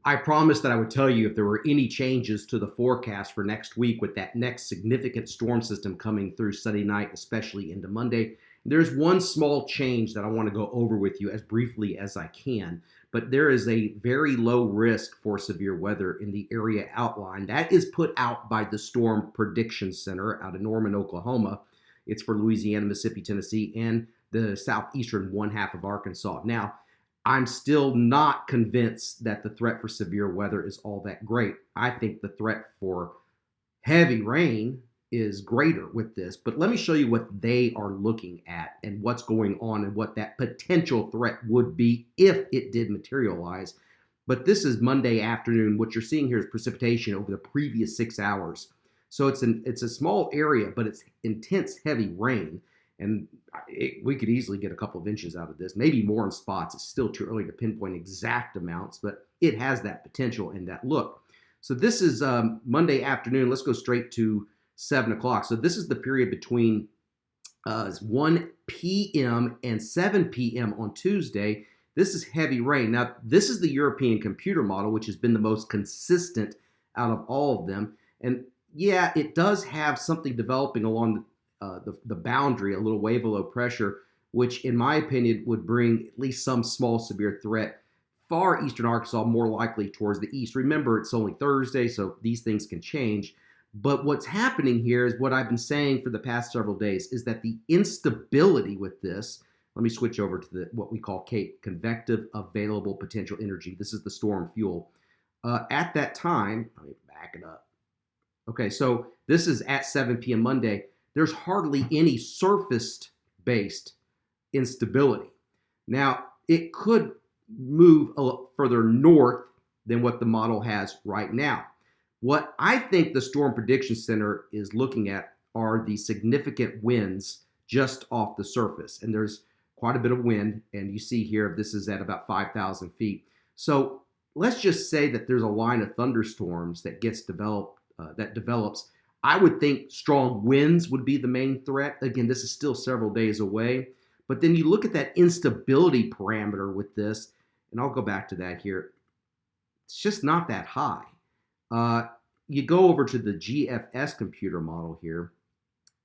I promised that I would tell you if there were any changes to the forecast for next week with that next significant storm system coming through Sunday night, especially into Monday. There's one small change that I want to go over with you as briefly as I can, but there is a very low risk for severe weather in the area outlined. That is put out by the Storm Prediction Center out of Norman, Oklahoma. It's for Louisiana, Mississippi, Tennessee, and the southeastern one half of Arkansas. Now, I'm still not convinced that the threat for severe weather is all that great. I think the threat for heavy rain is greater with this, but let me show you what they are looking at and what's going on and what that potential threat would be if it did materialize. But this is Monday afternoon. What you're seeing here is precipitation over the previous 6 hours. So it's a small area, but it's intense heavy rain. And we could easily get a couple of inches out of this, maybe more in spots. It's still too early to pinpoint exact amounts, but it has that potential and that look. So this is Monday afternoon. Let's go straight to 7 o'clock. So this is the period between 1 p.m. and 7 p.m. on Tuesday. This is heavy rain. Now, this is the European computer model, which has been the most consistent out of all of them. And yeah, it does have something developing along the boundary, a little wave of low pressure, which in my opinion would bring at least some small severe threat far eastern Arkansas, more likely towards the east. Remember, it's only Thursday, so these things can change. But what's happening here is what I've been saying for the past several days is that the instability with this, let me switch over to what we call CAPE, convective available potential energy. This is the storm fuel. At that time, let me back it up. Okay, so this is at 7 p.m. Monday. There's hardly any surface-based instability. Now, it could move a little further north than what the model has right now. What I think the Storm Prediction Center is looking at are the significant winds just off the surface. And there's quite a bit of wind, and you see here this is at about 5,000 feet. So let's just say that there's a line of thunderstorms that develops. I would think strong winds would be the main threat. Again, this is still several days away. But then you look at that instability parameter with this, and I'll go back to that here. It's just not that high. You go over to the GFS computer model here,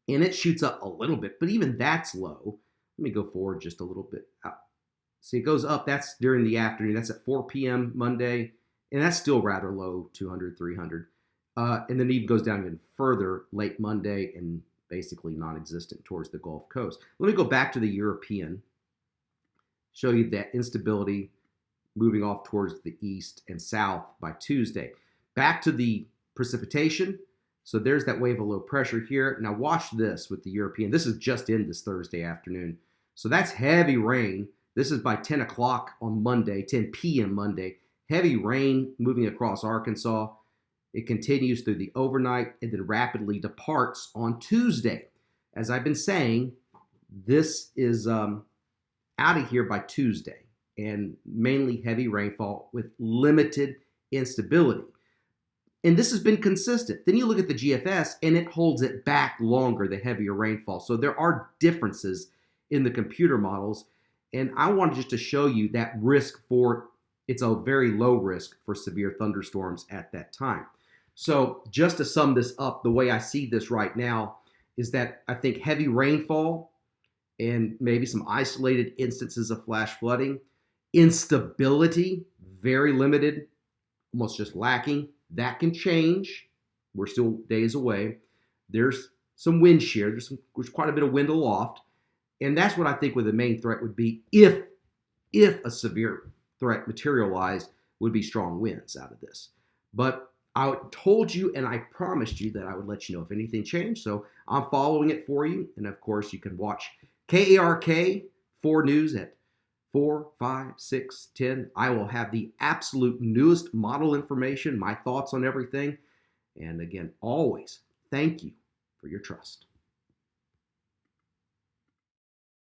and it shoots up a little bit, but even that's low. Let me go forward just a little bit. See, it goes up. That's during the afternoon. That's at 4 p.m. Monday, and that's still rather low, 200, 300. And then it even goes down even further late Monday and basically non-existent towards the Gulf Coast. Let me go back to the European, show you that instability moving off towards the east and south by Tuesday. Back to the precipitation. So there's that wave of low pressure here. Now watch this with the European. This is just in this Thursday afternoon. So that's heavy rain. This is by 10 o'clock on Monday, 10 p.m. Monday. Heavy rain moving across Arkansas. It continues through the overnight and then rapidly departs on Tuesday. As I've been saying, this is out of here by Tuesday, and mainly heavy rainfall with limited instability. And this has been consistent. Then you look at the GFS, and it holds it back longer, the heavier rainfall. So there are differences in the computer models, and I wanted just to show you that risk it's a very low risk for severe thunderstorms at that time. So just to sum this up, the way I see this right now is that I think heavy rainfall and maybe some isolated instances of flash flooding, instability, very limited, almost just lacking. That can change. We're still days away. There's some wind shear. There's quite a bit of wind aloft. And that's what I think the main threat would be if a severe threat materialized, would be strong winds out of this. But I told you and I promised you that I would let you know if anything changed. So I'm following it for you. And of course, you can watch KARK 4 News at 4, 5, 6, 10. I will have the absolute newest model information, my thoughts on everything. And again, always thank you for your trust.